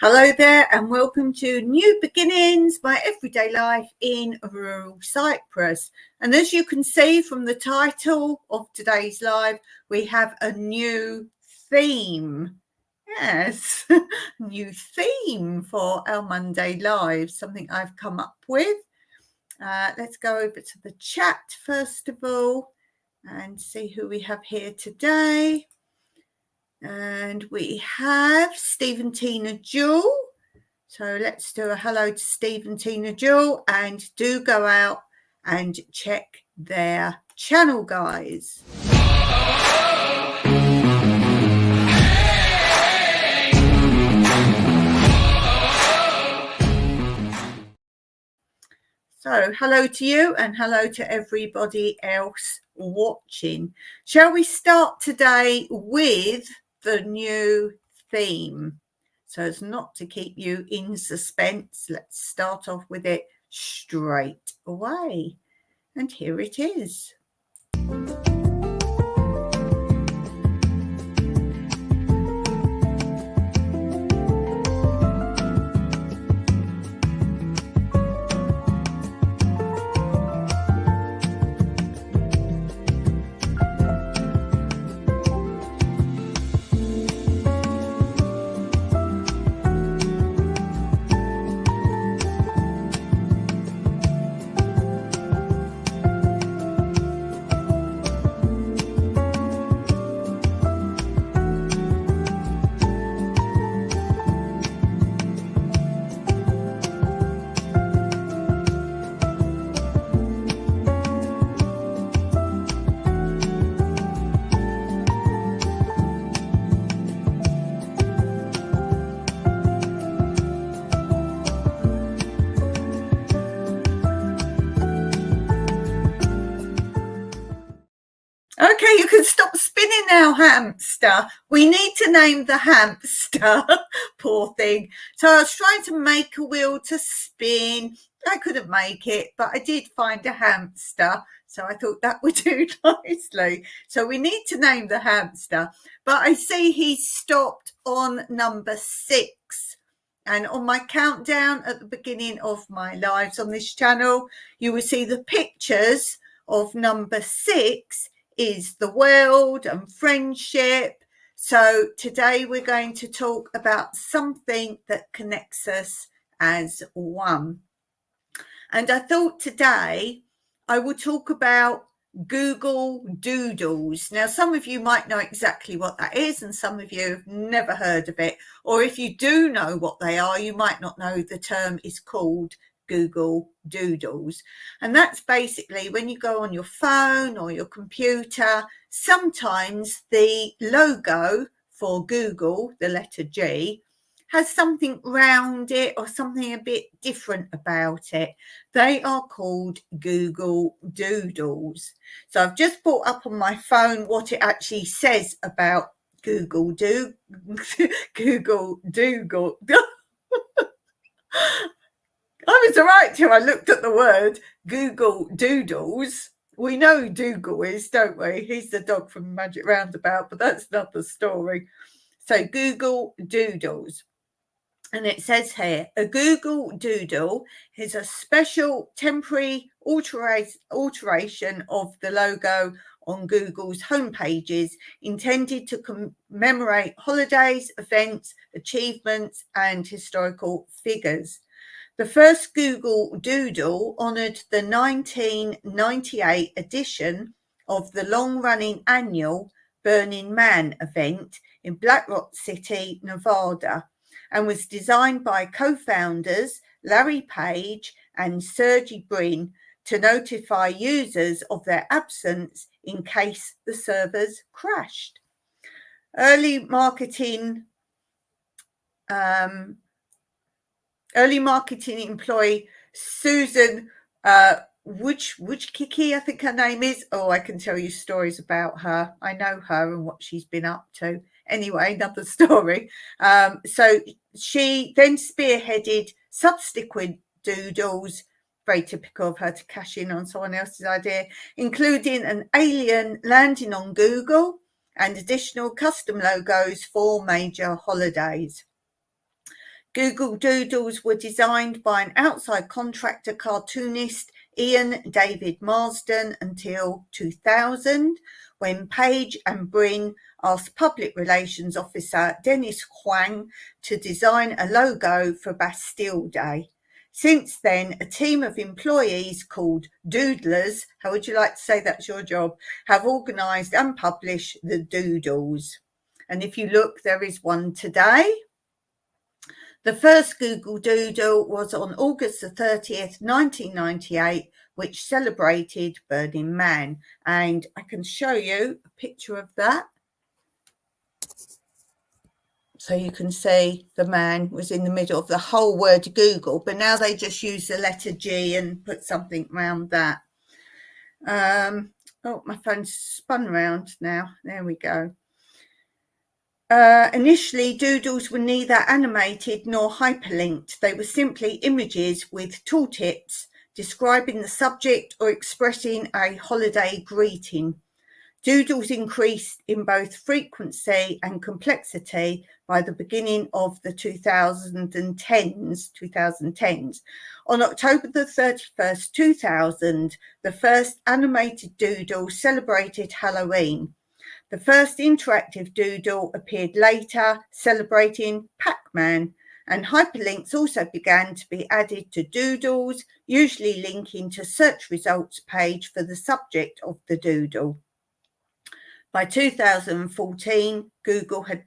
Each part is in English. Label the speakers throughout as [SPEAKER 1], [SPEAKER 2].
[SPEAKER 1] Hello there and welcome to New Beginnings, my everyday life in rural Cyprus. And as you can see from the title of today's live, we have a new theme. Yes, new theme for our Monday live, something I've come up with. Let's go over to the chat first of all and see who we have here today. And we have Steve and Tina Jewel. So let's do a hello to Steve and Tina Jewel, and do go out and check their channel, guys. So hello to you and hello to everybody else watching. Shall we start today with the new theme? So as not to keep you in suspense, let's start off with it straight away. And here it is. Okay, you can stop spinning now, hamster. We need to name the hamster. Poor thing. So I was trying to make a wheel to spin. I couldn't make it, but I did find a hamster. So I thought that would do nicely. So we need to name the hamster. But I see he's stopped on number 6. And on my countdown at the beginning of my lives on this channel, you will see the pictures of number 6 is the world and friendship. So today we're going to talk about something that connects us as one. And I thought today I will talk about Google Doodles. Now, some of you might know exactly what that is, and some of you have never heard of it. Or if you do know what they are, you might not know the term is called Google Doodles. And that's basically when you go on your phone or your computer, sometimes the logo for Google, the letter G, has something round it or something a bit different about it. They are called Google Doodles. So I've just brought up on my phone what it actually says about Google Doodle. I was right till I looked at the word Google Doodles. We know who Dougal is, don't we? He's the dog from Magic Roundabout, but that's another story. So Google Doodles. And it says here, a Google Doodle is a special temporary alteration of the logo on Google's homepages intended to commemorate holidays, events, achievements, and historical figures. The first Google Doodle honoured the 1998 edition of the long-running annual Burning Man event in Black Rock City, Nevada, and was designed by co-founders Larry Page and Sergey Brin to notify users of their absence in case the servers crashed. Early marketing employee Susan Wojcicki, I think her name is. Oh, I can tell you stories about her. I know her and what she's been up to. Anyway, another story. So she then spearheaded subsequent doodles, very typical of her to cash in on someone else's idea, including an alien landing on Google and additional custom logos for major holidays. Google Doodles were designed by an outside contractor cartoonist, Ian David Marsden, until 2000, when Page and Brin asked Public Relations Officer Dennis Huang to design a logo for Bastille Day. Since then, a team of employees called Doodlers, how would you like to say that's your job, have organised and published the Doodles. And if you look, there is one today. The first Google Doodle was on August the 30th, 1998, which celebrated Burning Man. And I can show you a picture of that. So you can see the man was in the middle of the whole word Google, but now they just use the letter G and put something around that. Oh, my phone's spun around now. There we go. Initially, doodles were neither animated nor hyperlinked. They were simply images with tooltips describing the subject or expressing a holiday greeting. Doodles increased in both frequency and complexity by the beginning of the 2010s. On October the 31st, 2000, the first animated doodle celebrated Halloween. The first interactive doodle appeared later, celebrating Pac-Man, and hyperlinks also began to be added to doodles, usually linking to search results page for the subject of the doodle. By 2014, Google had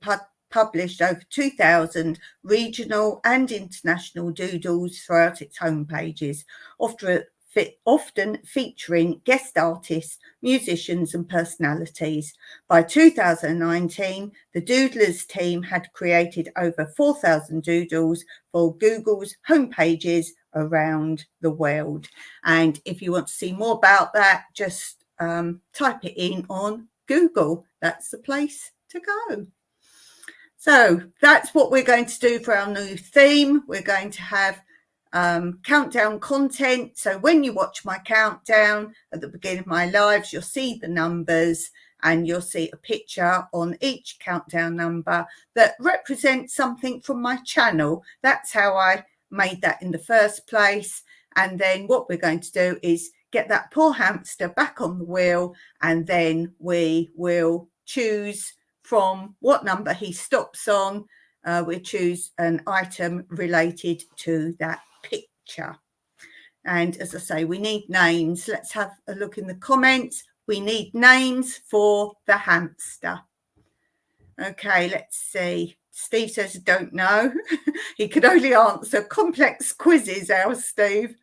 [SPEAKER 1] published over 2,000 regional and international doodles throughout its homepages, often featuring guest artists, musicians and personalities. By 2019, the Doodlers team had created over 4,000 doodles for Google's homepages around the world. And if you want to see more about that, just type it in on Google. That's the place to go. So that's what we're going to do for our new theme. We're going to have countdown content. So when you watch my countdown at the beginning of my lives, you'll see the numbers and you'll see a picture on each countdown number that represents something from my channel. That's how I made that in the first place. And then what we're going to do is get that poor hamster back on the wheel, and then we will choose from what number he stops on. We choose an item related to that picture. And as I say, we need names. Let's have a look in the comments. We need names for the hamster. Okay, let's see. Steve says, don't know. He could only answer complex quizzes, our Steve.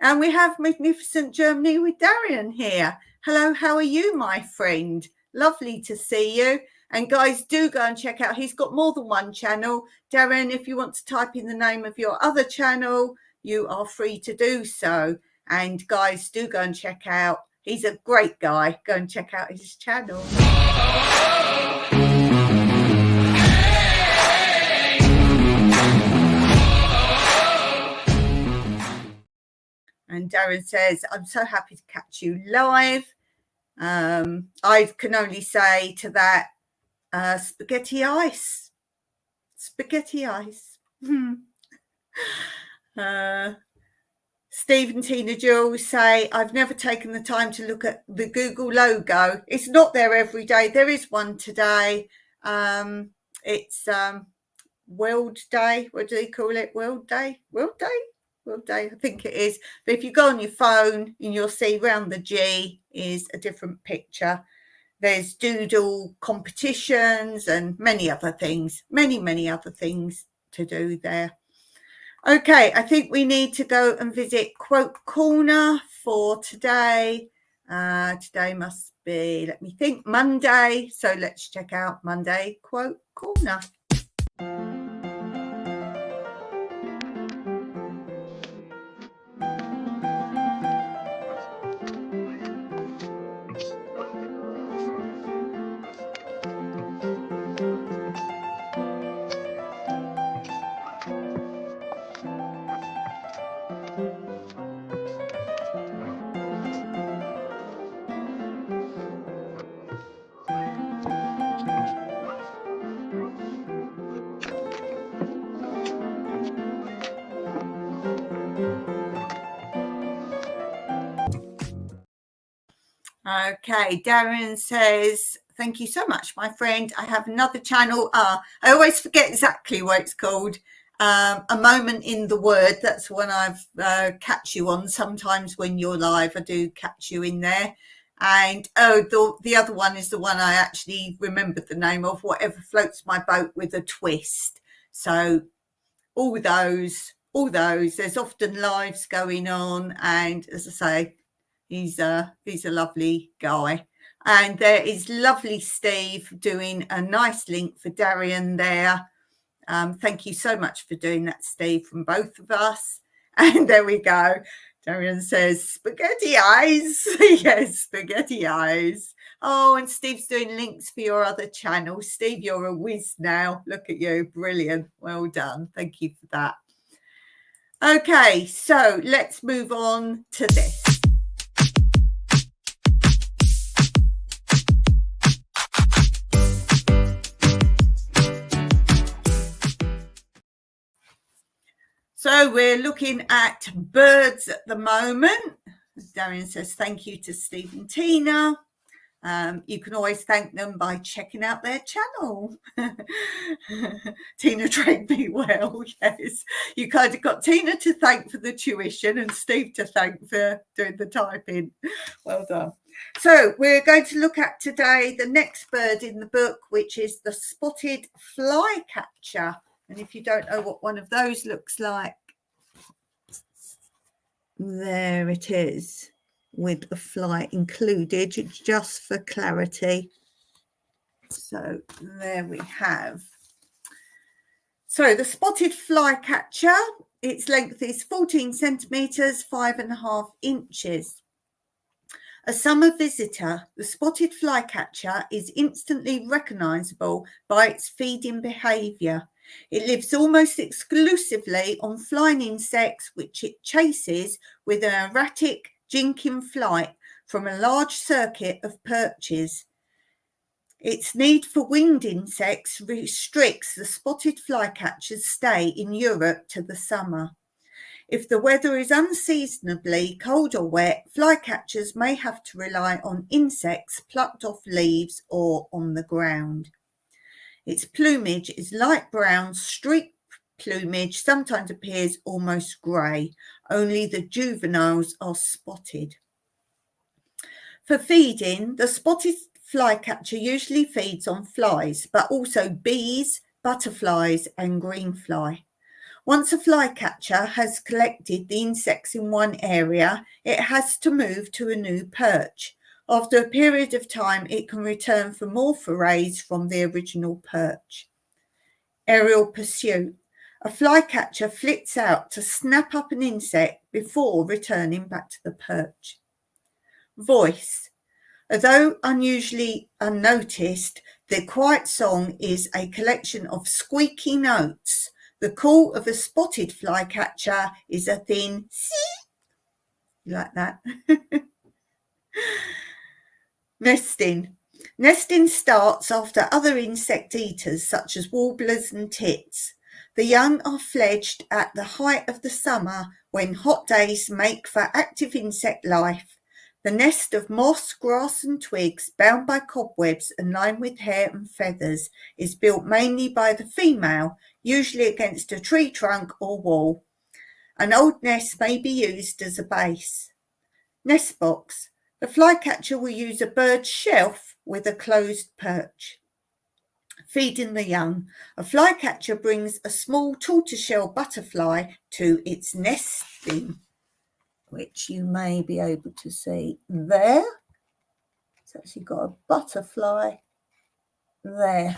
[SPEAKER 1] And we have Magnificent Germany with Darian here. Hello, how are you, my friend? Lovely to see you. And guys, do go and check out, he's got more than one channel. Darren, if you want to type in the name of your other channel, you are free to do so. And guys, do go and check out, he's a great guy. Go and check out his channel. And Darren says, I'm so happy to catch you live. I can only say to that, spaghetti ice. Spaghetti ice. Steve and Tina Jules say, I've never taken the time to look at the Google logo. It's not there every day. There is one today. It's World Day. What do they call it? World Day? World Day? World Day, I think it is. But if you go on your phone and you'll see around the G is a different picture. There's doodle competitions and many other things, many other things to do there. Okay, I think we need to go and visit Quote Corner for today. Today must be, let me think, Monday. So let's check out Monday Quote Corner. Okay, Darren says, thank you so much, my friend. I have another channel. I always forget exactly what it's called. A Moment in the Word. That's one I've catch you on. Sometimes when you're live, I do catch you in there. And the other one is the one I actually remembered the name of, Whatever Floats My Boat with a Twist. So all those, there's often lives going on. And as I say, he's a lovely guy. And there is lovely Steve doing a nice link for Darian there. Thank you so much for doing that, Steve, from both of us. And there we go. Darian says, spaghetti eyes. Yes, spaghetti eyes. Oh, and Steve's doing links for your other channel. Steve, you're a whiz now. Look at you. Brilliant. Well done. Thank you for that. Okay, so let's move on to this. So we're looking at birds at the moment. Darian says, thank you to Steve and Tina. You can always thank them by checking out their channel. Tina trained me well, yes. You kind of got Tina to thank for the tuition and Steve to thank for doing the typing. Well done. So we're going to look at today the next bird in the book, which is the spotted flycatcher. And if you don't know what one of those looks like, there it is with a fly included, just for clarity. So there we have. So the spotted flycatcher, its length is 14 centimetres, 5.5 inches. A summer visitor, the spotted flycatcher is instantly recognisable by its feeding behaviour. It lives almost exclusively on flying insects, which it chases with an erratic, jinking flight from a large circuit of perches. Its need for winged insects restricts the spotted flycatcher's stay in Europe to the summer. If the weather is unseasonably cold or wet, flycatchers may have to rely on insects plucked off leaves or on the ground. Its plumage is light brown, streaked plumage sometimes appears almost grey. Only the juveniles are spotted. For feeding, the spotted flycatcher usually feeds on flies, but also bees, butterflies, and greenfly. Once a flycatcher has collected the insects in one area, it has to move to a new perch. After a period of time, it can return for more forays from the original perch. Aerial pursuit. A flycatcher flits out to snap up an insect before returning back to the perch. Voice. Although unusually unnoticed, the quiet song is a collection of squeaky notes. The call of a spotted flycatcher is a thin see. You like that? Nesting. Nesting starts after other insect eaters such as warblers and tits. The young are fledged at the height of the summer when hot days make for active insect life. The nest of moss, grass and twigs bound by cobwebs and lined with hair and feathers is built mainly by the female, usually against a tree trunk or wall. An old nest may be used as a base. Nest box. The flycatcher will use a bird's shelf with a closed perch. Feeding the young. A flycatcher brings a small tortoiseshell butterfly to its nesting, which you may be able to see there. It's actually got a butterfly there.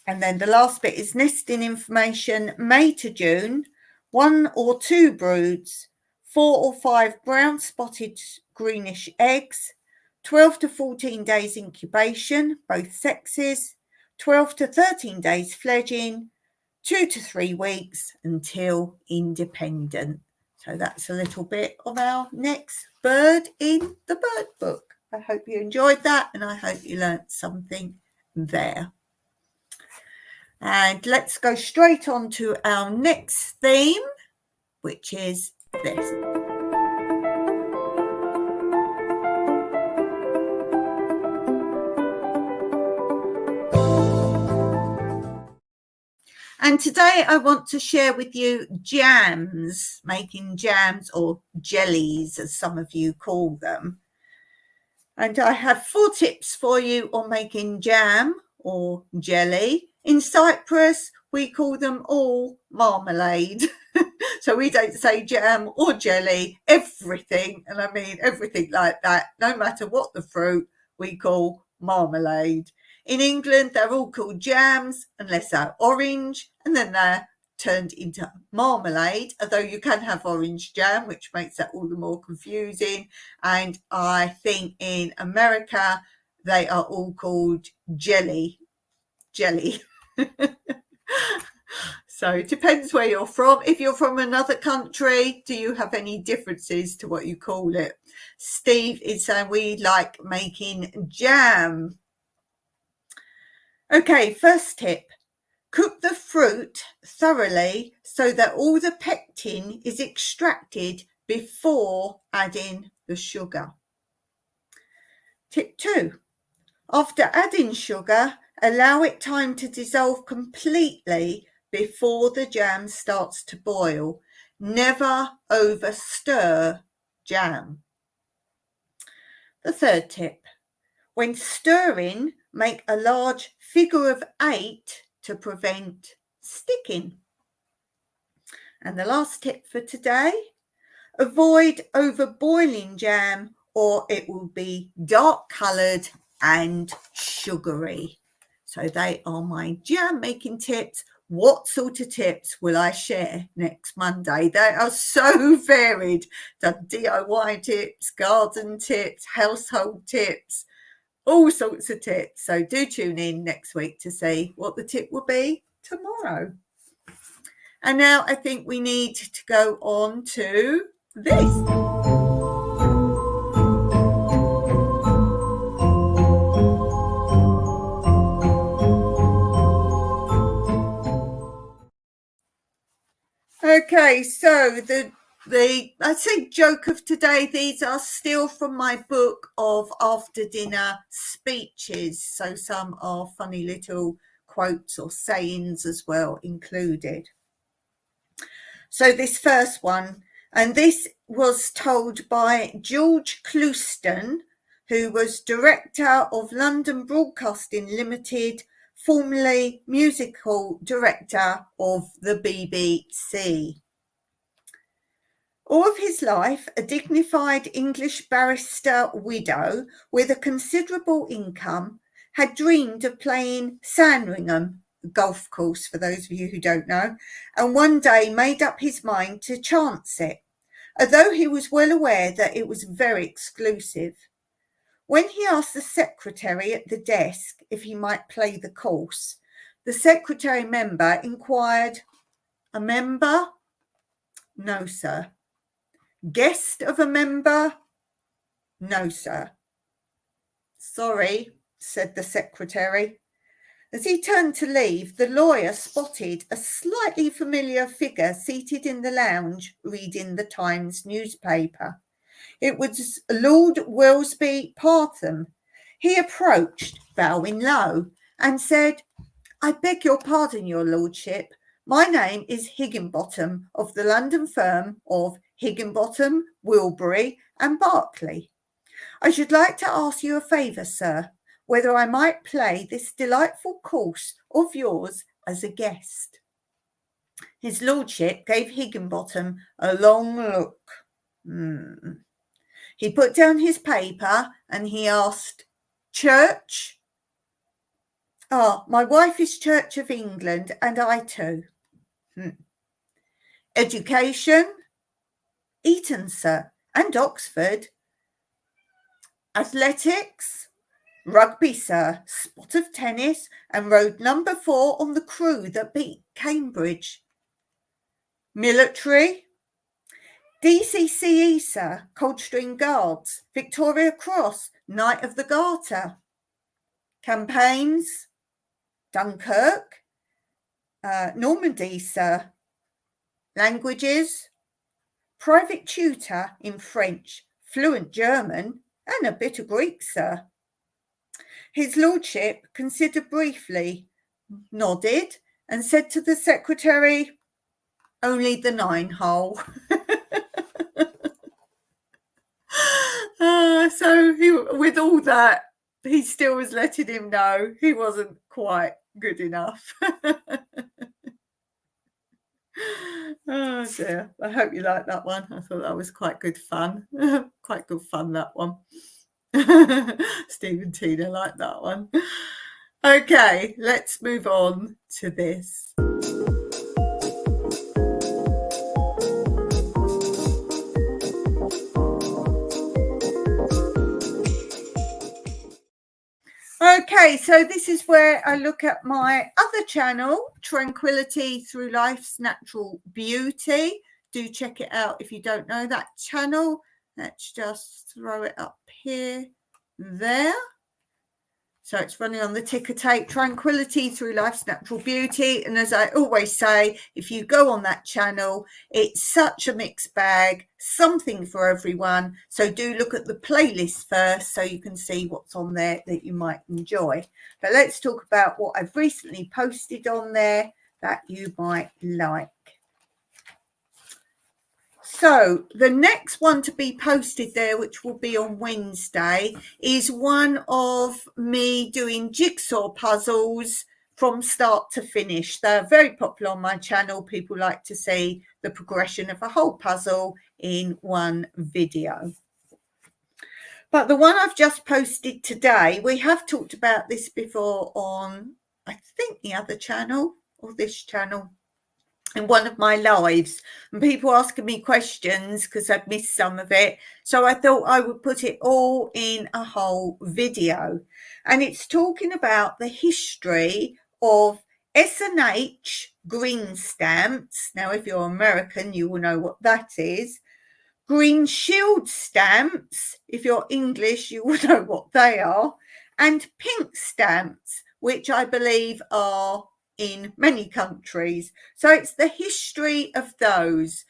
[SPEAKER 1] And then the last bit is nesting information. May to June, 1 or 2 broods, 4 or 5 brown spotted greenish eggs, 12 to 14 days incubation, both sexes, 12 to 13 days fledging, 2 to 3 weeks until independent. So that's a little bit of our next bird in the bird book. I hope you enjoyed that and I hope you learnt something there. And let's go straight on to our next theme, which is this. And today I want to share with you jams, making jams or jellies, as some of you call them. And I have 4 tips for you on making jam or jelly. In Cyprus, we call them all marmalade. So we don't say jam or jelly, everything, and I mean everything like that, no matter what the fruit, we call marmalade. In England, they're all called jams unless they're orange, and then they're turned into marmalade, although you can have orange jam, which makes that all the more confusing. And I think in America, they are all called jelly. So it depends where you're from. If you're from another country, do you have any differences to what you call it? Steve is saying we like making jam. Okay, first tip. Cook the fruit thoroughly so that all the pectin is extracted before adding the sugar. Tip 2. After adding sugar, allow it time to dissolve completely before the jam starts to boil. Never over stir jam. The third tip. When stirring, make a large figure of 8 to prevent sticking. And the last tip for today, avoid overboiling jam or it will be dark coloured and sugary. So they are my jam making tips. What sort of tips will I share next Monday? They are so varied. The DIY tips, garden tips, household tips, all sorts of tips. So do tune in next week to see what the tip will be tomorrow. And now I think we need to go on to this. Okay, so the I say joke of today, these are still from my book of after dinner speeches. So some are funny little quotes or sayings as well included. So this first one, and this was told by George Clouston, who was director of London Broadcasting Limited, formerly musical director of the BBC. All of his life, a dignified English barrister widow with a considerable income, had dreamed of playing Sandringham, a golf course for those of you who don't know, and one day made up his mind to chance it, although he was well aware that it was very exclusive. When he asked the secretary at the desk if he might play the course, the secretary member inquired, "A member?" "No, sir." "Guest of a member?" "No, sir." "Sorry," said the secretary. As he turned to leave, the lawyer spotted a slightly familiar figure seated in the lounge reading the Times newspaper. It was Lord Wellesby Partham. He approached, bowing low, and said, "I beg your pardon, your lordship. My name is Higginbottom of the London firm of Higginbottom, Wilbury and Berkeley. I should like to ask you a favour, sir, whether I might play this delightful course of yours as a guest." His lordship gave Higginbottom a long look. He put down his paper and he asked, "Church?" "Ah, my wife is Church of England and I too." "Education?" "Eton, sir, and Oxford." "Athletics?" "Rugby, sir, spot of tennis, and rode number 4 on the crew that beat Cambridge." "Military?" "DCCE, sir, Coldstream Guards, Victoria Cross, Knight of the Garter." "Campaigns?" "Dunkirk, Normandy, sir." "Languages?" "Private tutor in French, fluent German, and a bit of Greek, sir." His lordship considered briefly, nodded, and said to the secretary, only the 9-hole. So with all that, he still was letting him know he wasn't quite good enough. Oh dear. I hope you like that one. I thought that was quite good fun. Quite good fun, that one. Steve and Tina like that one. Okay, let's move on to this. Okay, so this is where I look at my other channel, Tranquility Through Life's Natural Beauty. Do check it out if you don't know that channel. Let's just throw it up here, there. So it's running on the ticker tape, Tranquility Through Life's Natural Beauty. And as I always say, if you go on that channel, it's such a mixed bag, something for everyone. So do look at the playlist first so you can see what's on there that you might enjoy. But let's talk about what I've recently posted on there that you might like. So the next one to be posted there, which will be on Wednesday, is one of me doing jigsaw puzzles from start to finish. They're very popular on my channel. People like to see the progression of a whole puzzle in one video. But the one I've just posted today, we have talked about this before on, I think, the other channel or this channel, in one of my lives, and people asking me questions because I've missed some of it. So I thought I would put it all in a whole video. And it's talking about the history of S&H green stamps. Now, if you're American, you will know what that is. Green Shield stamps. If you're English, you will know what they are. And pink stamps, which I believe are in many countries. So it's the history of those.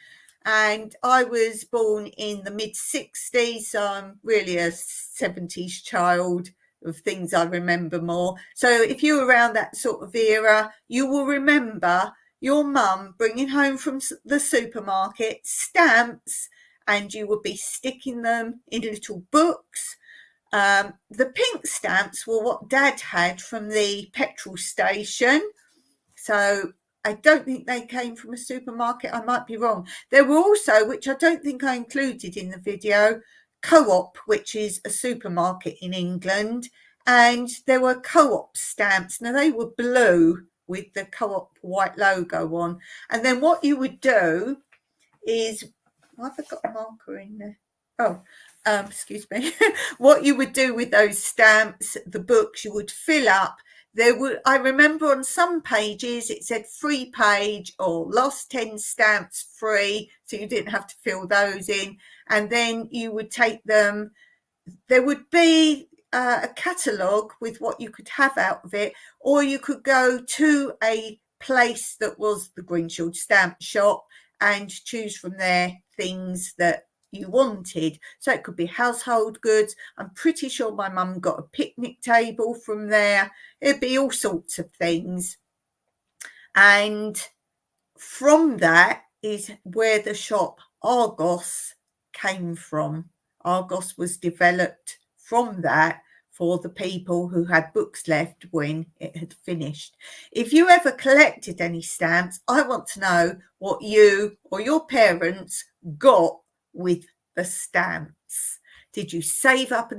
[SPEAKER 1] And I was born in the mid-60s, so I'm really a 70s child of things I remember more. So if you're around that sort of era, you will remember your mum bringing home from the supermarket stamps, and you would be sticking them in little books. The pink stamps were what Dad had from the petrol station. So I don't think they came from a supermarket. I might be wrong. There were also, which I don't think I included in the video, Co-op, which is a supermarket in England. And there were Co-op stamps. Now, they were blue with the Co-op white logo on. And then what you would do is, have I got a marker in there? Oh, excuse me. What you would do with those stamps, the books, you would fill up. I remember on some pages it said free page or last 10 stamps free, so you didn't have to fill those in. And then you would take them. There would be a catalogue with what you could have out of it, or you could go to a place that was the Green Shield stamp shop and choose from there things that you wanted. So it could be household goods. I'm pretty sure my mum got a picnic table from there. It'd be all sorts of things. And from that is where the shop Argos came from. Argos was developed from that for the people who had books left when it had finished. If you ever collected any stamps, I want to know what you or your parents got with the stamps. Did you save up,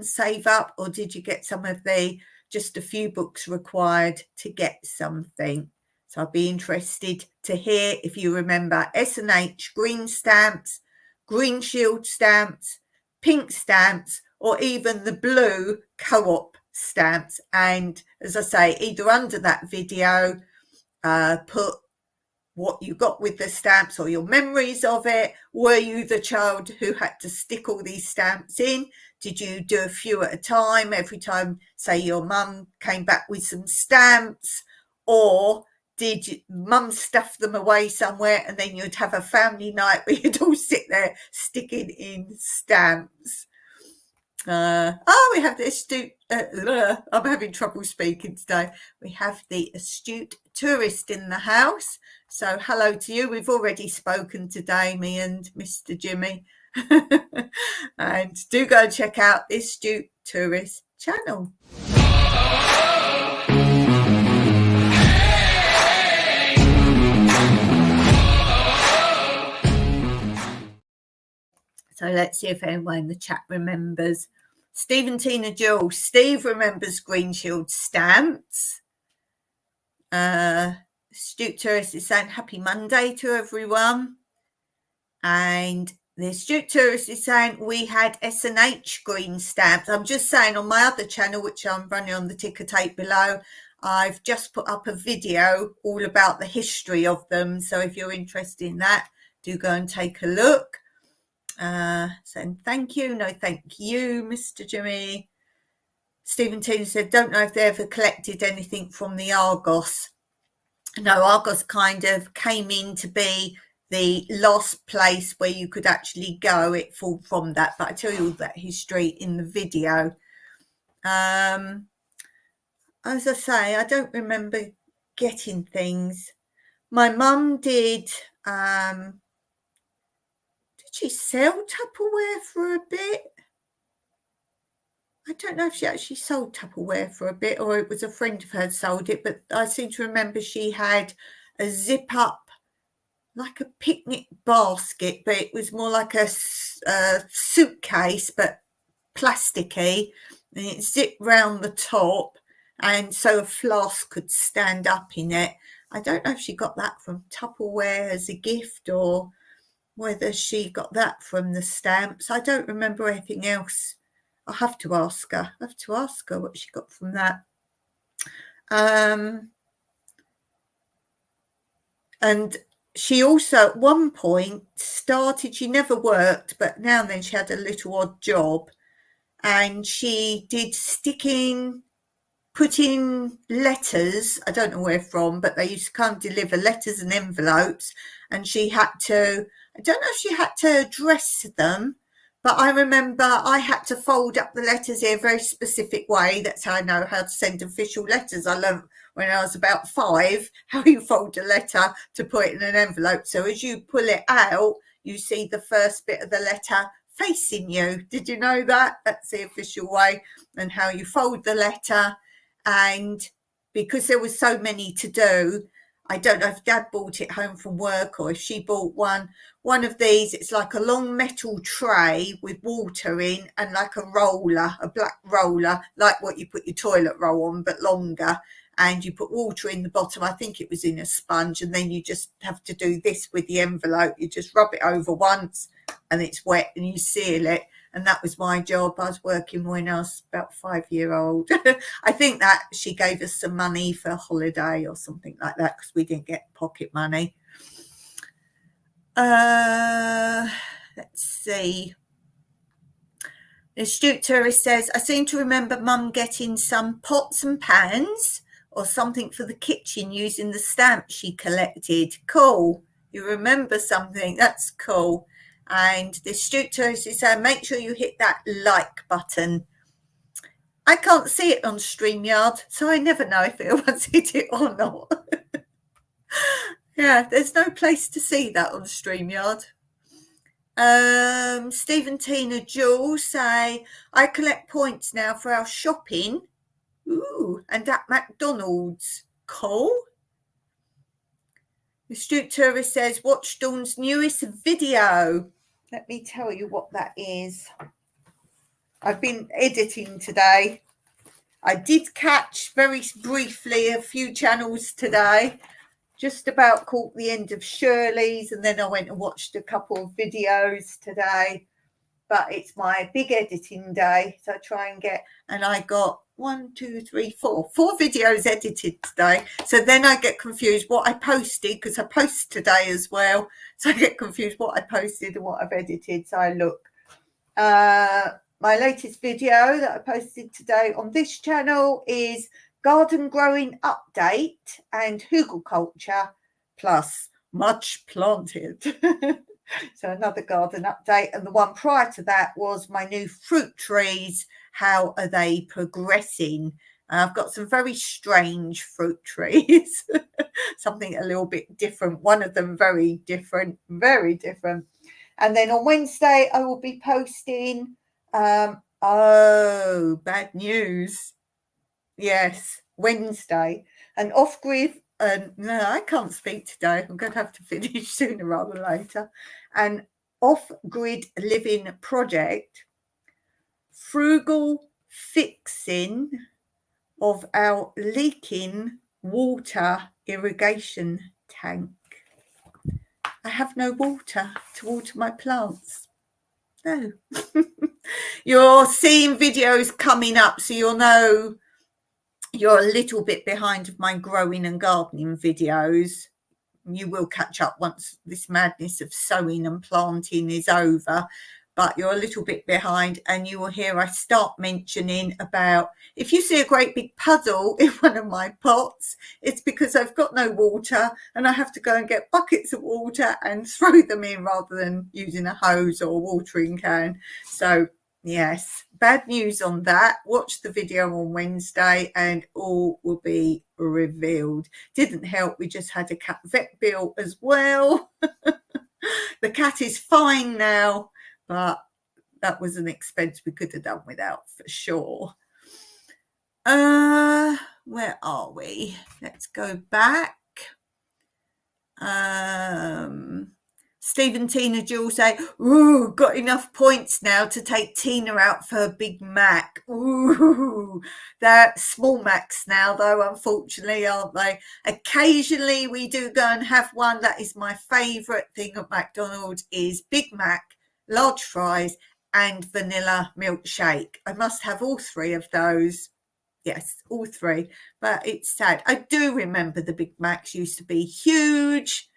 [SPEAKER 1] or did you get some of the just a few books required to get something? So I'd be interested to hear if you remember S&H green stamps, Green Shield stamps, pink stamps, or even the blue Co-op stamps. And as I say, either under that video, put what you got with the stamps or your memories of it. Were you the child who had to stick all these stamps in? Did you do a few at a time every time, say, your mum came back with some stamps? Or did mum stuff them away somewhere and then you'd have a family night where you'd all sit there sticking in stamps? We have the astute. I'm having trouble speaking today. We have the astute tourist in the house. So hello to you. We've already spoken today, me and Mr. Jimmy. And do go and check out the Astute Tourist channel. So let's see if anyone in the chat remembers. Steve and Tina Jules. Steve remembers Green Shield stamps. Astute Tourist is saying happy Monday to everyone. And the Astute Tourist is saying we had S&H green stamps. I'm just saying on my other channel, which I'm running on the ticker tape below, I've just put up a video all about the history of them. So if you're interested in that, do go and take a look. Saying thank you. No, thank you, Mr. Jimmy. Stephen Tina said, don't know if they ever collected anything from the Argos. No, Argos kind of came in to be the last place where you could actually go. It fall from that, but I tell you all that history in the video. As I say, I don't remember getting things. My mum did. Did she sell Tupperware for a bit? I don't know if she actually sold Tupperware for a bit or it was a friend of hers sold it, but I seem to remember she had a zip up, like a picnic basket, but it was more like a suitcase, but plasticky, and it zipped round the top, and so a flask could stand up in it. I don't know if she got that from Tupperware as a gift or whether she got that from the stamps. I don't remember anything else. I'll have to ask her. I have to ask her what she got from that. And she also at one point started, she never worked, but now and then she had a little odd job, and she did putting letters, I don't know where from, but they used to come deliver letters and envelopes, and she had to, I don't know if she had to address them, but I remember I had to fold up the letters in a very specific way. That's how I know how to send official letters. I learned when I was about 5 how you fold a letter to put it in an envelope. So as you pull it out, you see the first bit of the letter facing you. Did you know that? That's the official way, and how you fold the letter. And because there was so many to do, I don't know if Dad bought it home from work or if she bought one of these. It's like a long metal tray with water in and like a roller, a black roller, like what you put your toilet roll on, but longer. And you put water in the bottom. I think it was in a sponge, and then you just have to do this with the envelope. You just rub it over once and it's wet and you seal it. And that was my job. I was working when I was about 5-year-old. I think that she gave us some money for a holiday or something like that, because we didn't get pocket money. Let's see. The astute tourist says, I seem to remember Mum getting some pots and pans or something for the kitchen using the stamps she collected. Cool. You remember something. That's cool. And the astute tourist is saying, make sure you hit that like button. I can't see it on StreamYard, so I never know if anyone's hit it or not. Yeah, there's no place to see that on StreamYard. Steve and Tina Jules say, I collect points now for our shopping. Ooh, and at McDonald's. Cool. The astute tourist says, watch Dawn's newest video. Let me tell you what that is. I've been editing today. I did catch very briefly a few channels today. Just about caught the end of Shirley's, and then I went and watched a couple of videos today. But it's my big editing day, so I try and get, and I got 4 videos edited today. So then I get confused what I posted, because I post today as well. So I get confused what I posted and what I've edited. So I look. My latest video that I posted today on this channel is garden growing update and hugelkultur plus much planted. So another garden update. And the one prior to that was my new fruit trees. How are they progressing? I've got some very strange fruit trees, something a little bit different. One of them very different, very different. And then on Wednesday, I will be posting, oh, bad news. Yes, Wednesday. An off-grid, no, I can't speak today. I'm going to have to finish sooner rather than later. An off-grid living project, frugal fixing of our leaking water irrigation tank. I have no water to water my plants. No. You're seeing videos coming up, so you'll know you're a little bit behind of my growing and gardening videos. You will catch up once this madness of sowing and planting is over, but you're a little bit behind, and you will hear I start mentioning about if you see a great big puddle in one of my pots, it's because I've got no water and I have to go and get buckets of water and throw them in rather than using a hose or a watering can. So yes, bad news on that. Watch the video on Wednesday and all will be revealed. Didn't help, we just had a cat vet bill as well. The cat is fine now, but that was an expense we could have done without for sure. Where are we? Let's go back. Stephen, Tina, Jill say, ooh, got enough points now to take Tina out for a Big Mac. Ooh, they're small Macs now, though, unfortunately, aren't they? Occasionally we do go and have one. That is my favourite thing at McDonald's is Big Mac, large fries, and vanilla milkshake. I must have all three of those. Yes, all three. But it's sad. I do remember the Big Macs used to be huge.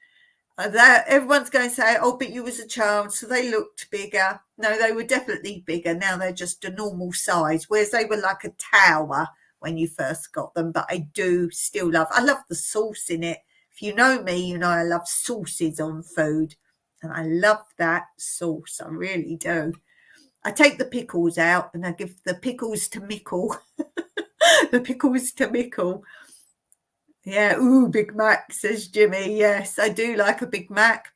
[SPEAKER 1] That everyone's going to say, oh, but you was a child, so they looked bigger. No, they were definitely bigger. Now they're just a normal size, whereas they were like a tower when you first got them. But I do still I love the sauce in it. If you know me, you know I love sauces on food, and I love that sauce. I really do. I take the pickles out and I give the pickles to Mickle. The pickles to Mickle. Yeah, ooh, Big Mac, says Jimmy. Yes, I do like a Big Mac,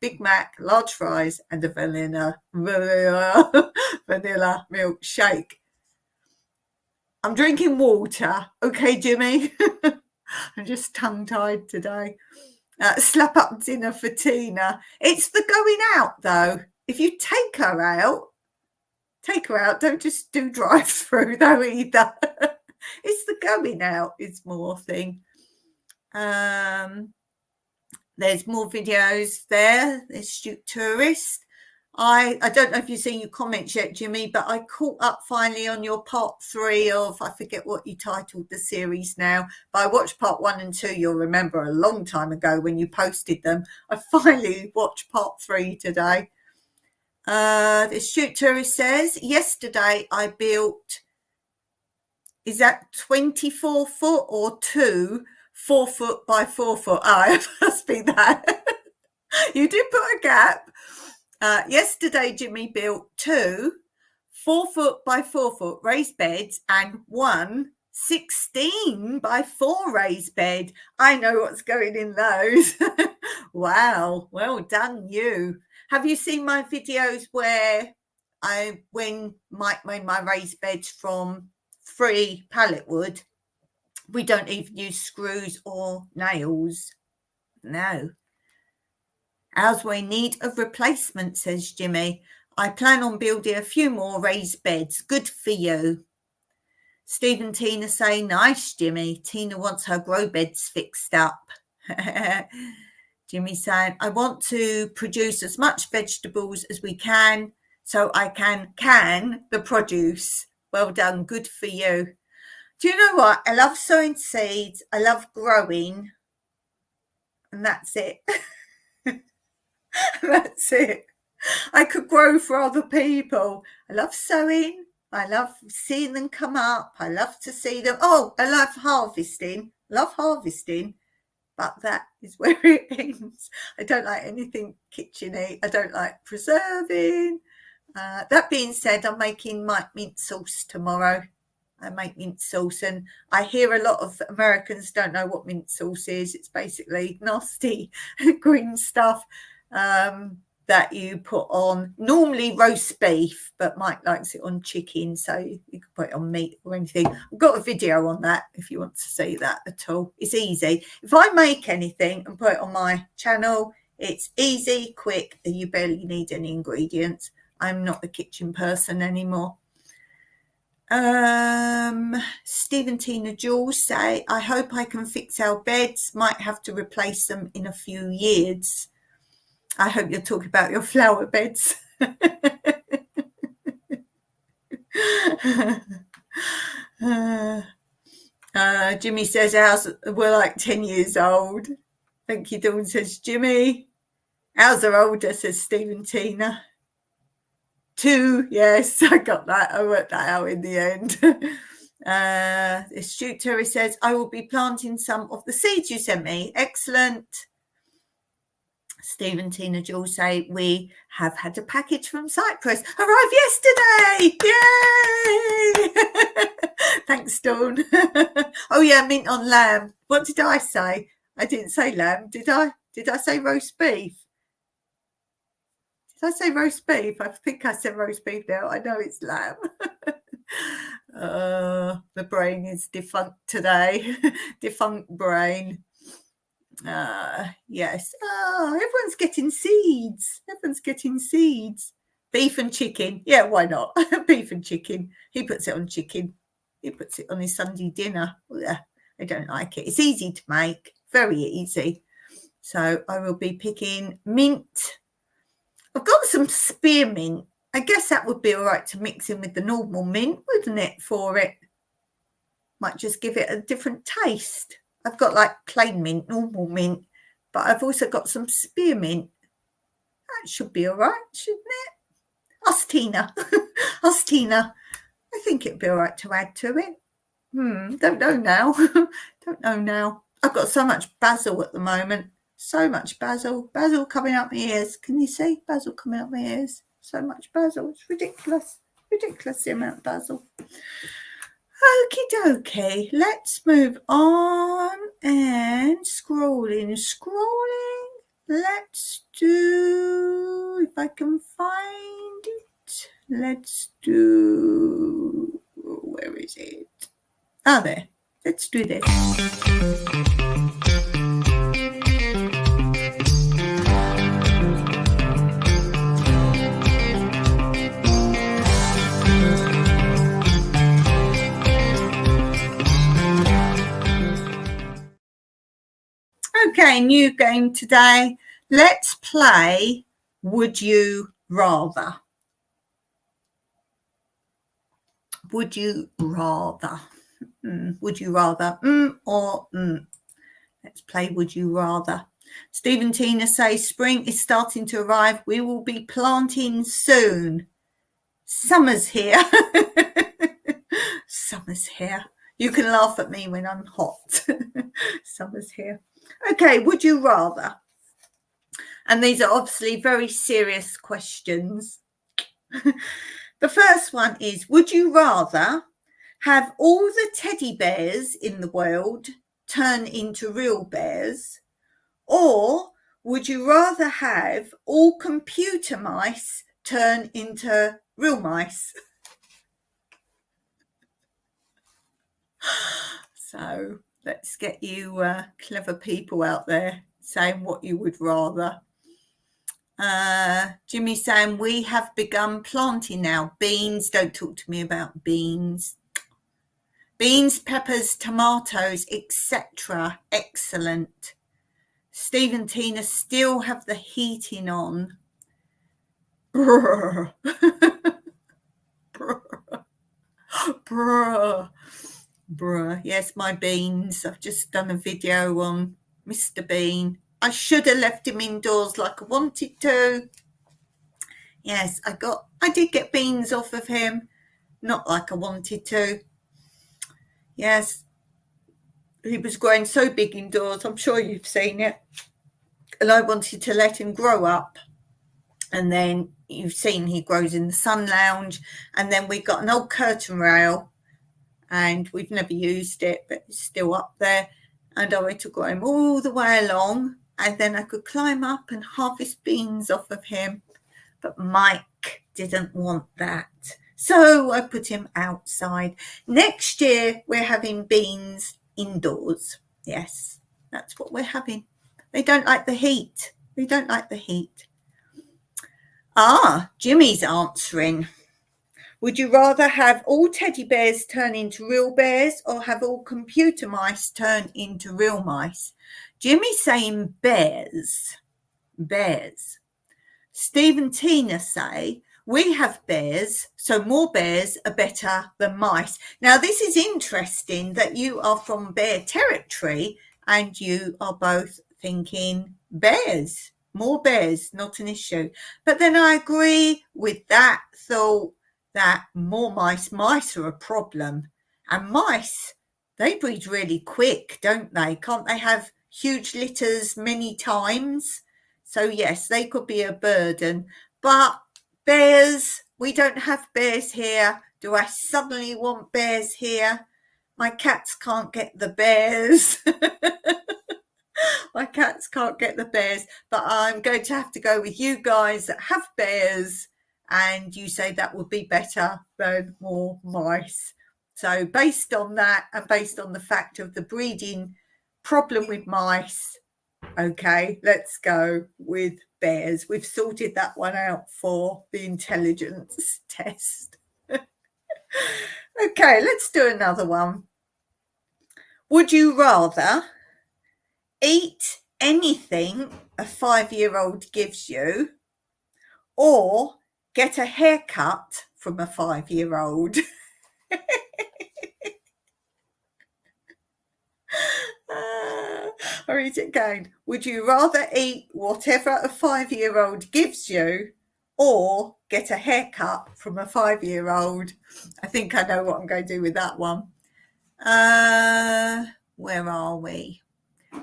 [SPEAKER 1] large fries, and a vanilla milkshake. I'm drinking water. Okay, Jimmy. I'm just tongue-tied today. Slap up dinner for Tina. It's the going out, though. If you take her out. Don't just do drive-through, though, either. It's the going out is more thing. There's more videos there. There's Shoot Tourist. I don't know if you've seen your comments yet, Jimmy, but I caught up finally on your part 3 of, I forget what you titled the series now, but I watched part 1 and 2. You'll remember a long time ago when you posted them. I finally watched part 3 today. The Shoot Tourist says, yesterday I built, is that 24 foot or 2 4 foot by 4 foot? Oh, it must be that. You did put a gap. Yesterday, Jimmy built 2 4 foot by 4 foot raised beds and 1 16 by 4 raised bed. I know what's going in those. Wow, well done you. Have you seen my videos where when Mike made my raised beds from free pallet wood, we don't even use screws or nails? No. Ours were in need of replacement, says Jimmy. I plan on building a few more raised beds. Good for you. Steve and Tina say, nice, Jimmy. Tina wants her grow beds fixed up. Jimmy saying, I want to produce as much vegetables as we can so I can the produce. Well done. Good for you. Do you know what? I love sowing seeds. I love growing. And that's it. That's it. I could grow for other people. I love sowing. I love seeing them come up. I love to see them. Oh, I love harvesting. Love harvesting. but that is where it ends. I don't like anything kitcheny. I don't like preserving. That being said, I'm making mint sauce tomorrow. I make mint sauce, and I hear a lot of Americans don't know what mint sauce is. It's basically nasty green stuff that you put on normally roast beef, but Mike likes it on chicken, so you can put it on meat or anything. I've got a video on that if you want to see that at all. It's easy. If I make anything and put it on my channel, it's easy, quick, and you barely need any ingredients. I'm not a kitchen person anymore. Stephen Tina Jules say, I hope I can fix our beds. Might have to replace them in a few years. I hope you're talking about your flower beds. Jimmy says ours were like 10 years old. Thank you, Dawn says Jimmy. Ours are older, says Stephen Tina. 2, yes, I got that. I worked that out in the end. Astute Terry says, I will be planting some of the seeds you sent me. Excellent. Stephen Tina Jules say, we have had a package from Cyprus. Arrived yesterday. Yay! Thanks, Dawn. Oh, yeah, mint on lamb. What did I say? I didn't say lamb, did I? Did I say roast beef? Did I say roast beef? I think I said roast beef now. I know it's lamb. The brain is defunct today. Defunct brain. Yes. Oh, everyone's getting seeds. Everyone's getting seeds. Beef and chicken. Yeah, why not? Beef and chicken. He puts it on chicken. He puts it on his Sunday dinner. Yeah, I don't like it. It's easy to make. Very easy. So I will be picking mint. I've got some spearmint. I guess that would be all right to mix in with the normal mint, wouldn't it, for it? Might just give it a different taste. I've got like plain mint, normal mint, but I've also got some spearmint. That should be all right, shouldn't it? Ask Tina. Ask Tina. I think it'd be all right to add to it. Don't know now. Don't know now. I've got so much basil at the moment. So much basil. Basil coming up my ears. Can you see? Basil coming up my ears. So much basil. It's ridiculous. Ridiculous, the amount of basil. Okie dokie. Let's move on and scrolling. Let's do, if I can find it, let's do, where is it? Ah, there. Let's do this. Okay, new game today. Let's play Would You Rather. Would you rather? Would you rather? Or Let's play Would You Rather. Stephen Tina says spring is starting to arrive. We will be planting soon. Summer's here. Summer's here. You can laugh at me when I'm hot. Summer's here. Okay, would you rather? And these are obviously very serious questions. The first one is, would you rather have all the teddy bears in the world turn into real bears, or would you rather have all computer mice turn into real mice? So let's get you clever people out there saying what you would rather. Jimmy saying, we have begun planting now. Beans, don't talk to me about beans. Beans, peppers, tomatoes, etc. Excellent. Steve and Tina still have the heating on. Brr. Brr. Brr. Yes, my beans. I've just done a video on Mr. Bean. I should have left him indoors like I wanted to. Yes, I did get beans off of him, not like I wanted to. Yes, he was growing so big indoors. I'm sure you've seen it. And I wanted to let him grow up. And then you've seen he grows in the sun lounge. And then we got an old curtain rail, and we've never used it, but it's still up there. And I went to grow him all the way along, and then I could climb up and harvest beans off of him. But Mike didn't want that. So I put him outside. Next year, we're having beans indoors. Yes, that's what we're having. They don't like the heat. They don't like the heat. Jimmy's answering. Would you rather have all teddy bears turn into real bears or have all computer mice turn into real mice? Jimmy's saying bears. Bears. Steve and Tina say, we have bears, so more bears are better than mice. Now, this is interesting that you are from bear territory and you are both thinking bears. More bears, not an issue. But then I agree with that thought that more mice are a problem. And mice, they breed really quick, don't they? Can't they have huge litters many times? So yes, they could be a burden. But bears, we don't have bears here. Do I suddenly want bears here? My cats can't get the bears. My cats can't get the bears, but I'm going to have to go with you guys that have bears, and you say that would be better than more mice. So based on that, and based on the fact of the breeding problem with mice, okay, let's go with bears. We've sorted that one out for the intelligence test. Okay, let's do another one. Would you rather eat anything a 5-year-old gives you or get a haircut from a 5-year-old? I'll read it again. Would you rather eat whatever a 5-year-old gives you or get a haircut from a 5-year-old? I think I know what I'm going to do with that one. Where are we?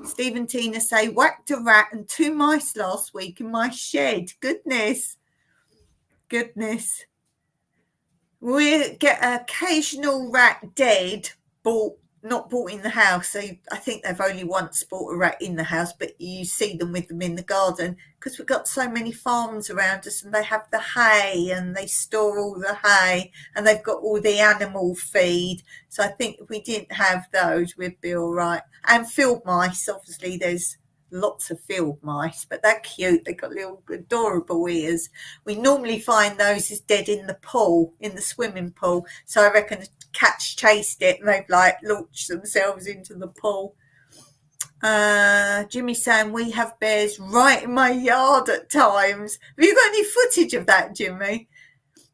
[SPEAKER 1] Steve and Tina say, whacked a rat and 2 mice last week in my shed. Goodness. We get an occasional rat dead, not bought in the house. So I think they've only once bought a rat in the house, but you see them with them in the garden because we've got so many farms around us and they have the hay and they store all the hay and they've got all the animal feed. So I think if we didn't have those, we'd be all right. And field mice, obviously there's lots of field mice, but they're cute. They've got little adorable ears. We normally find those as dead in the pool, in the swimming pool. So I reckon cats chased it and they've launched themselves into the pool. Jimmy's saying we have bears right in my yard at times. Have you got any footage of that, Jimmy?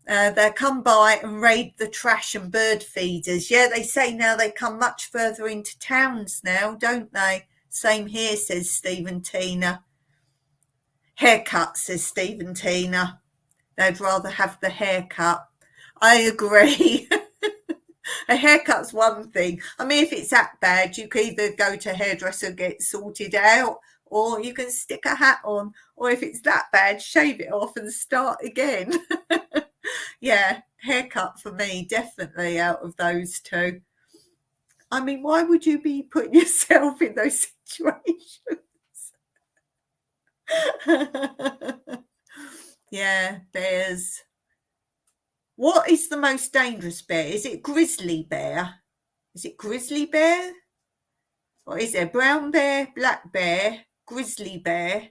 [SPEAKER 1] They come by and raid the trash and bird feeders. Yeah, they say now they come much further into towns now, don't they? Same here, says Steve and Tina. Haircut, says Steve and Tina. They'd rather have the haircut. I agree. A haircut's one thing. I mean, if it's that bad, you can either go to a hairdresser and get it sorted out, or you can stick a hat on, or if it's that bad, shave it off and start again. Yeah, haircut for me, definitely out of those two. I mean, why would you be putting yourself in those situations? Yeah, bears. What is the most dangerous bear? Is it grizzly bear? Is it grizzly bear? Or is there brown bear, black bear, grizzly bear?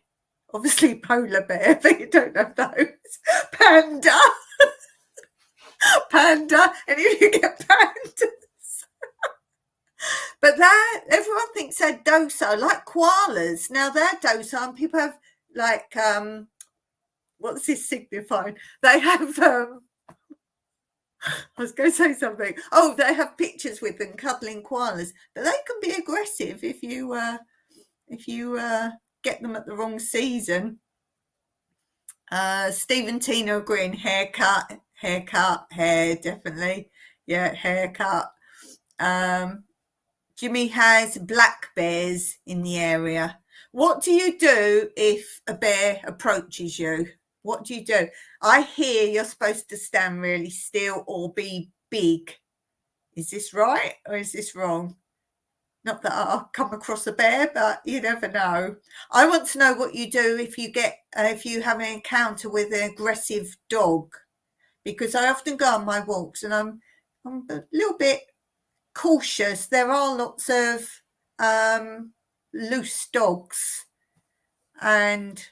[SPEAKER 1] Obviously polar bear, but you don't have those. Panda. Panda. And if you get pandas. But that, everyone thinks they're docile, like koalas. Now they're docile and people have what's this signifying? They have I was going to say something. Oh, they have pictures with them cuddling koalas, but they can be aggressive if you get them at the wrong season. Steve and Tina agreeing, haircut, hair, definitely. Yeah, haircut. Jimmy has black bears in the area. What do you do if a bear approaches you? What do you do? I hear you're supposed to stand really still or be big. Is this right or is this wrong? Not that I'll come across a bear, but you never know. I want to know what you do if you have an encounter with an aggressive dog, because I often go on my walks and I'm a little bit cautious. There are lots of loose dogs, and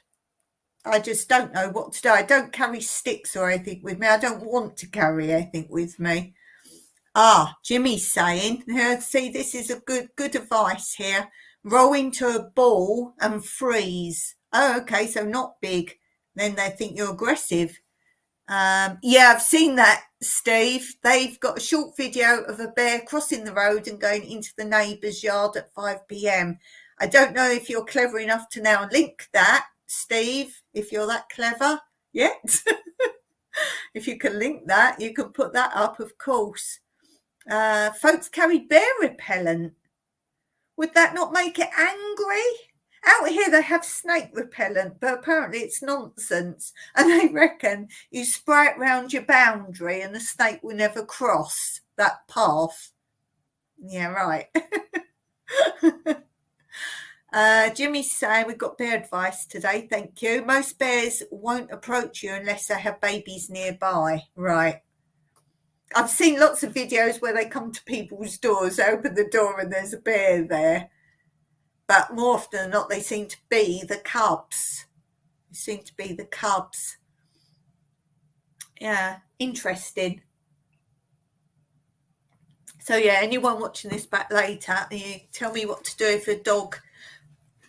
[SPEAKER 1] I just don't know what to do. I don't carry sticks or anything with me. I don't want to carry anything with me. Jimmy's saying, see, this is a good advice here. Roll into a ball and freeze. Oh, okay, so not big. Then they think you're aggressive. Yeah, I've seen that, Steve. They've got a short video of a bear crossing the road and going into the neighbour's yard at 5 p.m. I don't know if you're clever enough to now link that, Steve, if you're that clever yet. If you can link that, you can put that up, of course. Folks carry bear repellent. Would that not make it angry? Out here they have snake repellent, but apparently it's nonsense. And they reckon you spray it round your boundary and the snake will never cross that path. Yeah, right. Jimmy's saying we've got bear advice today, thank you. Most bears won't approach you unless they have babies nearby. Right. I've seen lots of videos where they come to people's doors, open the door and there's a bear there. But more often than not, they seem to be the cubs. Yeah, interesting. So yeah, anyone watching this back later, you tell me what to do if a dog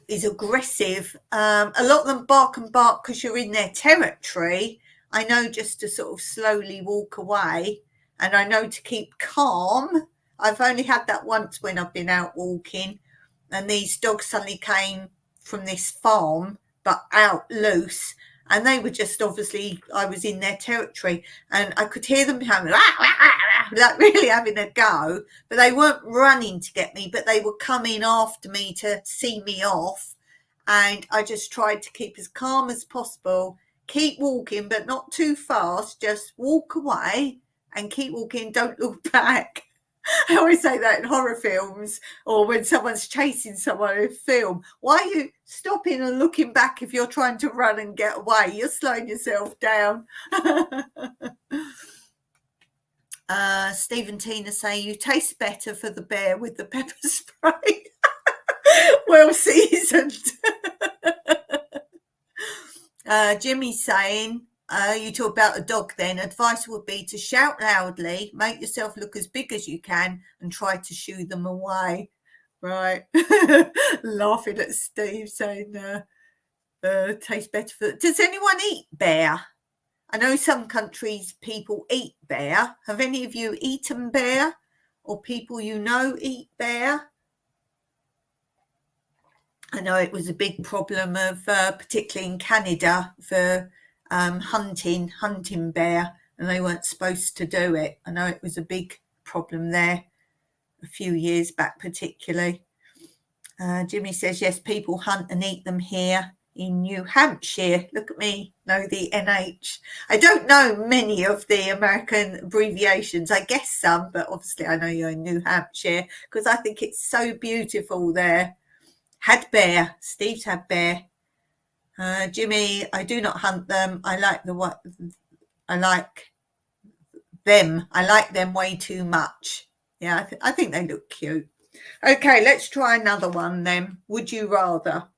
[SPEAKER 1] is aggressive. A lot of them bark and bark because you're in their territory. I know just to sort of slowly walk away, and I know to keep calm. I've only had that once when I've been out walking, and these dogs suddenly came from this farm, but out loose, and they were just obviously, I was in their territory, and I could hear them having, like really having a go, but they weren't running to get me, but they were coming after me to see me off, and I just tried to keep as calm as possible, keep walking, but not too fast, just walk away and keep walking, don't look back. I always say that in horror films or when someone's chasing someone in a film. Why are you stopping and looking back if you're trying to run and get away? You're slowing yourself down. Steve and Tina say you taste better for the bear with the pepper spray. Well seasoned. Jimmy's saying, you talk about a dog then, advice would be to shout loudly, make yourself look as big as you can and try to shoo them away. Right. Laughing at Steve saying tastes better for... Does anyone eat bear? I know some countries people eat bear. Have any of you eaten bear, or people you know eat bear? I know it was a big problem of particularly in Canada for hunting bear, and they weren't supposed to do it. I know it was a big problem there a few years back particularly. Jimmy says, yes, people hunt and eat them here in New Hampshire. Look at me, know the NH. I don't know many of the American abbreviations. I guess some, but obviously I know you're in New Hampshire because I think it's so beautiful there. Had bear. Steve's had bear. Jimmy, I do not hunt them. I like them. I like them way too much. Yeah, I think they look cute. Okay, let's try another one then. Would you rather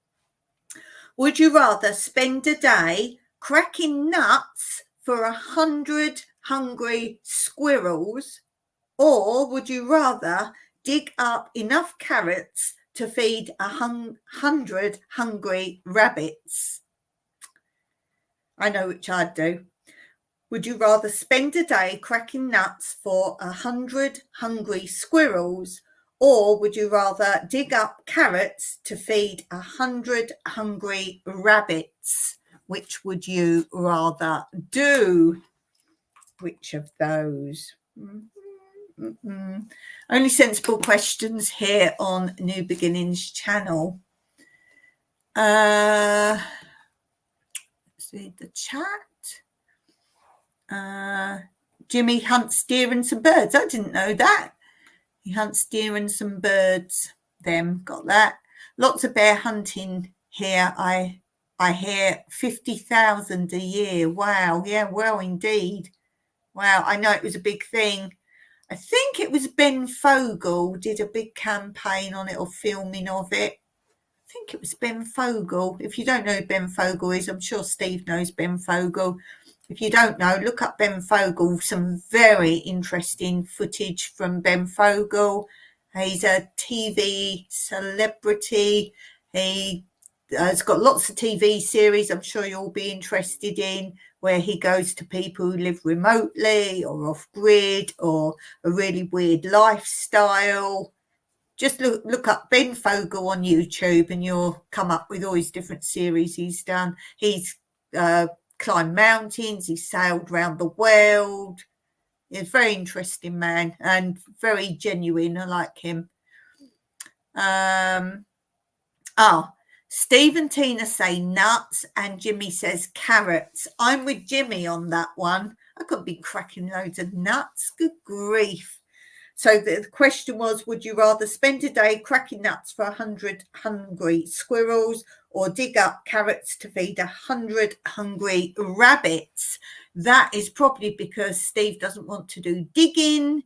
[SPEAKER 1] spend a day cracking nuts for 100 hungry squirrels, or would you rather dig up enough carrots to feed 100 hungry rabbits? I know which I'd do. Would you rather spend a day cracking nuts for 100 hungry squirrels, or would you rather dig up carrots to feed 100 hungry rabbits? Which would you rather do? Which of those? Only sensible questions here on New Beginnings channel. Let's read the chat. Jimmy hunts deer and some birds. I didn't know that. He hunts deer and some birds. Got that. Lots of bear hunting here. I hear 50,000 a year. Wow. Yeah, well, indeed. Wow. I know it was a big thing. I think it was Ben Fogle did a big campaign on it or filming of it. I think it was Ben Fogle. If you don't know who Ben Fogle is, I'm sure Steve knows Ben Fogle. If you don't know, look up Ben Fogle. Some very interesting footage from Ben Fogle. He's a TV celebrity. He has got lots of TV series I'm sure you'll be interested in, where he goes to people who live remotely or off-grid or a really weird lifestyle. Just look up Ben Fogle on YouTube and you'll come up with all his different series he's done. He's climbed mountains, he's sailed around the world. He's a very interesting man and very genuine. I like him. Steve and Tina say nuts and Jimmy says carrots. I'm with Jimmy on that one. I could be cracking loads of nuts. Good grief. So the question was, would you rather spend a day cracking nuts for 100 hungry squirrels or dig up carrots to feed 100 hungry rabbits? That is probably because Steve doesn't want to do digging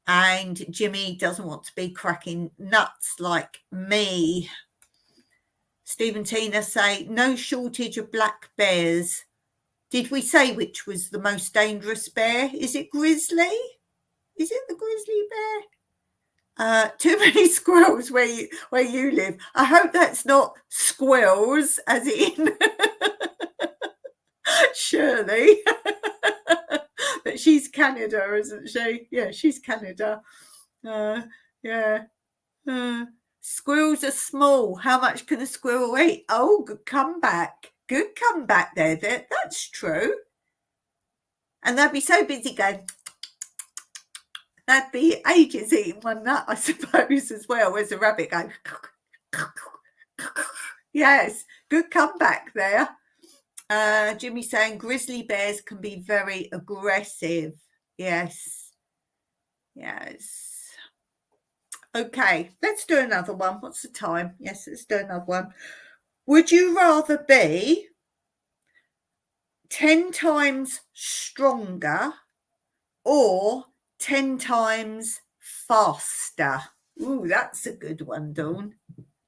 [SPEAKER 1] and Jimmy doesn't want to be cracking nuts like me. Steve and Tina say, no shortage of black bears. Did we say which was the most dangerous bear? Is it grizzly? Is it the grizzly bear? Too many squirrels where you live. I hope that's not squirrels, as in Shirley. But she's Canada, isn't she? Yeah, she's Canada. Squirrels are small. How much can a squirrel eat? Oh, good comeback. Good comeback there. That's true. And they'd be so busy going, that'd be ages eating one nut, I suppose, as well. Whereas a rabbit going, yes, good comeback there. Jimmy saying grizzly bears can be very aggressive. Yes. Okay, let's do another one. What's the time? Yes, let's do another one. Would you rather be 10 times stronger or 10 times faster? Ooh, that's a good one, Dawn.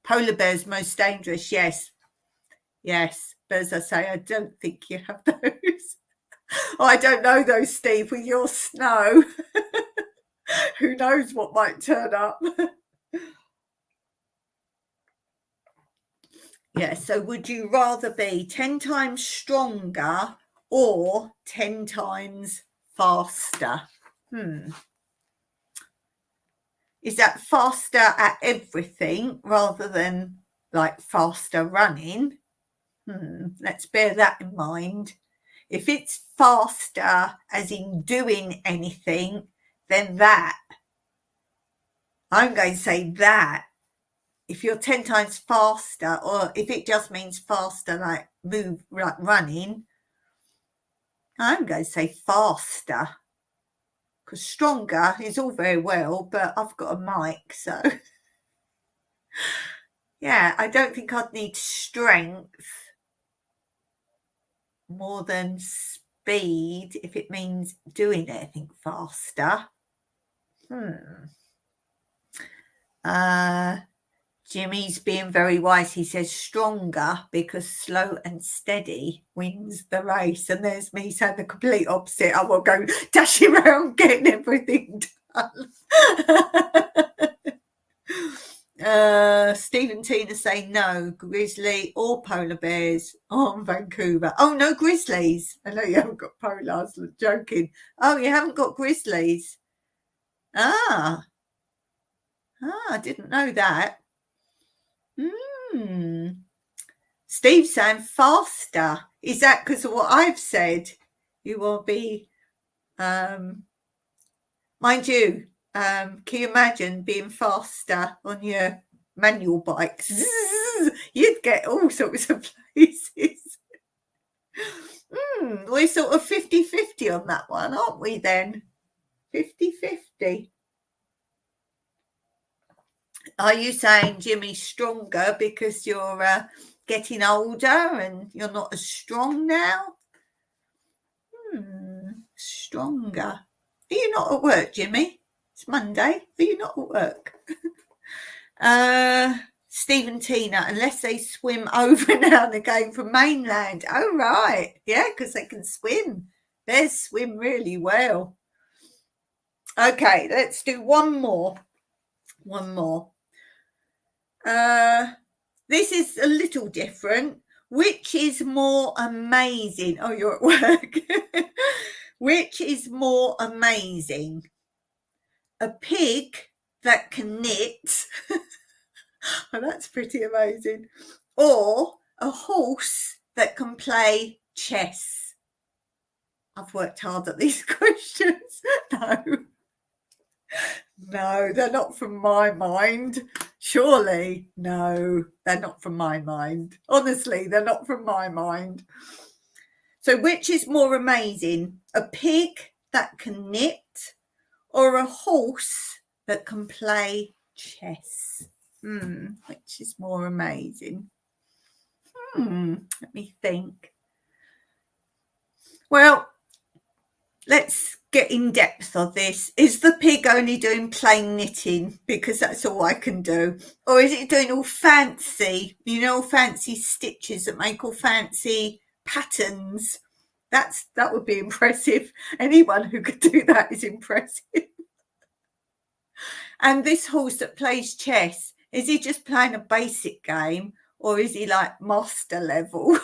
[SPEAKER 1] Polar bears most dangerous, yes. But as I say, I don't think you have those. I don't know though, Steve, with your snow. Who knows what might turn up? So would you rather be 10 times stronger or 10 times faster? Is that faster at everything rather than like faster running? Let's bear that in mind. If it's faster as in doing anything, then that. I'm going to say that. If you're 10 times faster, or if it just means faster, like move, like running, I'm going to say faster. Because stronger is all very well, but I've got a mic, so. Yeah, I don't think I'd need strength more than speed if it means doing anything faster. Jimmy's being very wise. He says stronger because slow and steady wins the race. And there's me saying the complete opposite. I will go dashing around getting everything done. Steve and Tina say no, grizzly or polar bears on Vancouver. Oh, no grizzlies. I know you haven't got polars. I'm joking. Oh, you haven't got grizzlies. I didn't know that. Steve's saying faster. Is that because of what I've said? You will be Mind you, can you imagine being faster on your manual bike? You'd get all sorts of places. We're sort of 50-50 on that one, aren't we then? 50-50. Are you saying Jimmy's stronger because you're getting older and you're not as strong now? Stronger. Are you not at work, Jimmy? It's Monday. Are you not at work? Steve and Tina, unless they swim over now and again from mainland. Oh, right. Yeah, because they can swim. They swim really well. Okay, let's do one more. This is a little different. Which is more amazing? Oh, you're at work. Which is more amazing? A pig that can knit. Oh, that's pretty amazing. Or a horse that can play chess. I've worked hard at these questions. No, they're not from my mind. Surely. No, they're not from my mind. Honestly, they're not from my mind. So which is more amazing? A pig that can knit or a horse that can play chess? Which is more amazing? Let me think. Well, let's get in depth of this. Is the pig only doing plain knitting because that's all I can do? Or is it doing all fancy, all fancy stitches that make all fancy patterns? That would be impressive. Anyone who could do that is impressive. And this horse that plays chess, is he just playing a basic game or is he like master level?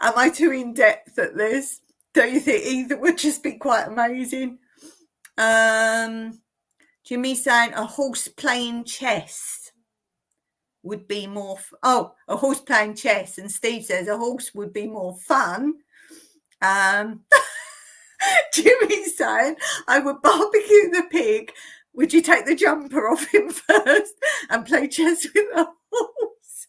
[SPEAKER 1] Am I too in depth at this? Don't you think either would just be quite amazing? Jimmy saying a horse playing chess would be more. A horse playing chess, and Steve says a horse would be more fun. Jimmy's saying I would barbecue the pig. Would you take the jumper off him first and play chess with the horse?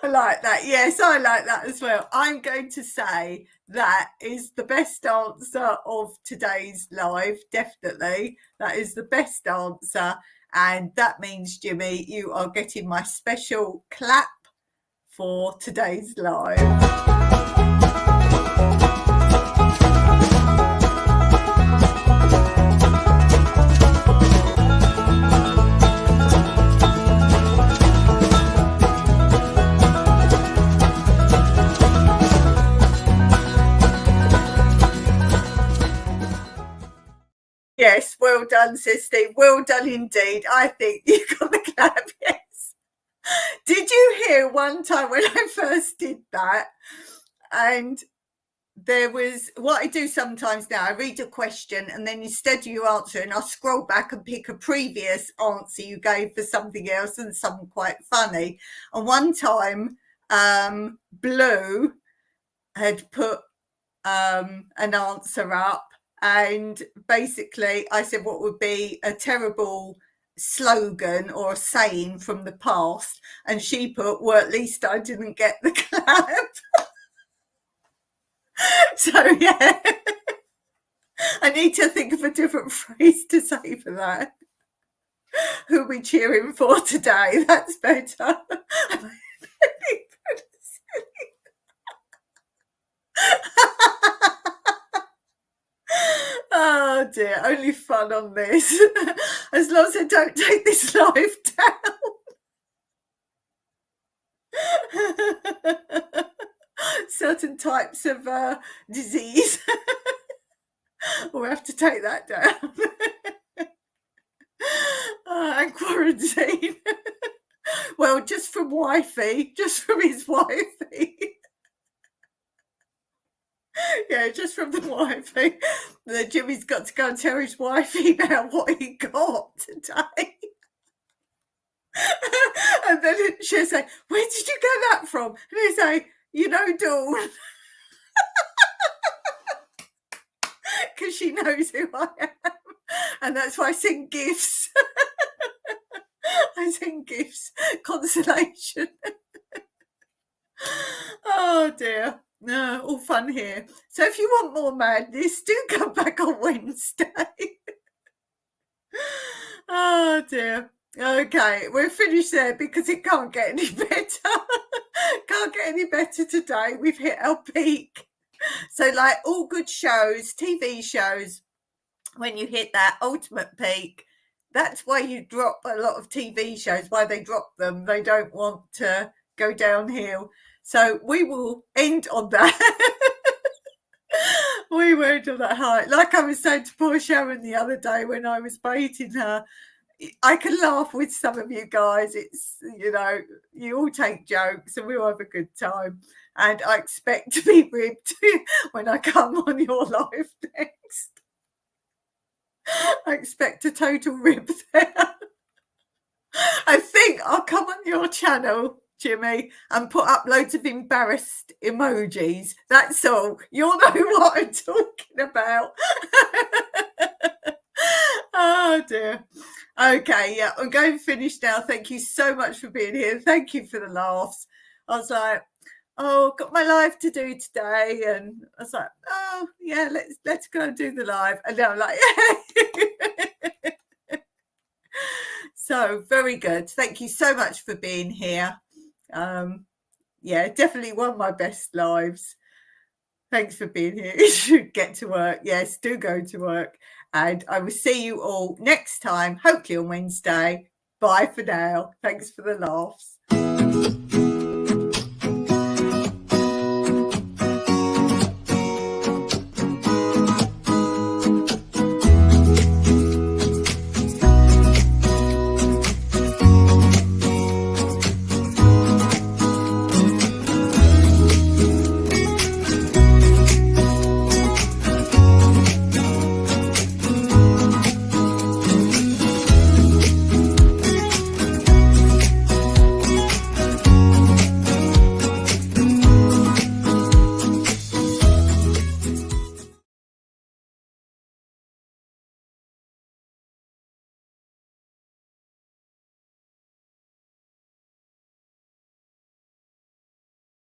[SPEAKER 1] I like that. Yes, I like that as well. I'm going to say that is the best answer of today's live. Definitely. That is the best answer. And that means, Jimmy, you are getting my special clap for today's live. Yes, well done, says Steve. Well done indeed. I think you got the clap, yes. Did you hear one time when I first did that? And there was what I do sometimes now. I read a question and then instead of you answering, I scroll back and pick a previous answer you gave for something else and something quite funny. And one time, Blue had put an answer up. And basically, I said, what would be a terrible slogan or a saying from the past? And she put, well, at least I didn't get the clap. So, yeah, I need to think of a different phrase to say for that. Who are we cheering for today? That's better. Oh dear, only fun on this. As long as I don't take this live down. Certain types of disease. We'll have to take that down. And quarantine. Well, just from wifey, just from his wifey. Yeah, just from the wifey. Jimmy's got to go and tell his wifey now what he got today. And then she'll say, where did you get that from? And he'll say, Dawn. because she knows who I am. And that's why I sing gifts. I sing gifts, consolation. Oh dear. No, all fun here. So if you want more madness, do come back on Wednesday. Oh dear. Okay, we're finished there because it can't get any better. Can't get any better today. We've hit our peak. So like all good shows, TV shows, when you hit that ultimate peak, that's why you drop a lot of TV shows, why they drop them. They don't want to go downhill. So we will end on that. We will end on that high. Like I was saying to poor Sharon the other day when I was baiting her, I can laugh with some of you guys. It's, you know, you all take jokes and we all have a good time. And I expect to be ribbed when I come on your live next. I expect a total rib there. I think I'll come on your channel, Jimmy, and put up loads of embarrassed emojis. That's all. You'll know what I'm talking about. Oh dear. Okay, yeah, I'm going to finish now. Thank you so much for being here. Thank you for the laughs. I was like, oh, got my live to do today, and I was like, oh yeah, let's go and do the live. And now I'm like, yeah. So very good. Thank you so much for being here. Yeah, definitely one of my best lives. Thanks for being here. You should get to work. Yes, do go to work. And I will see you all next time, hopefully on Wednesday. Bye for now. Thanks for the laughs.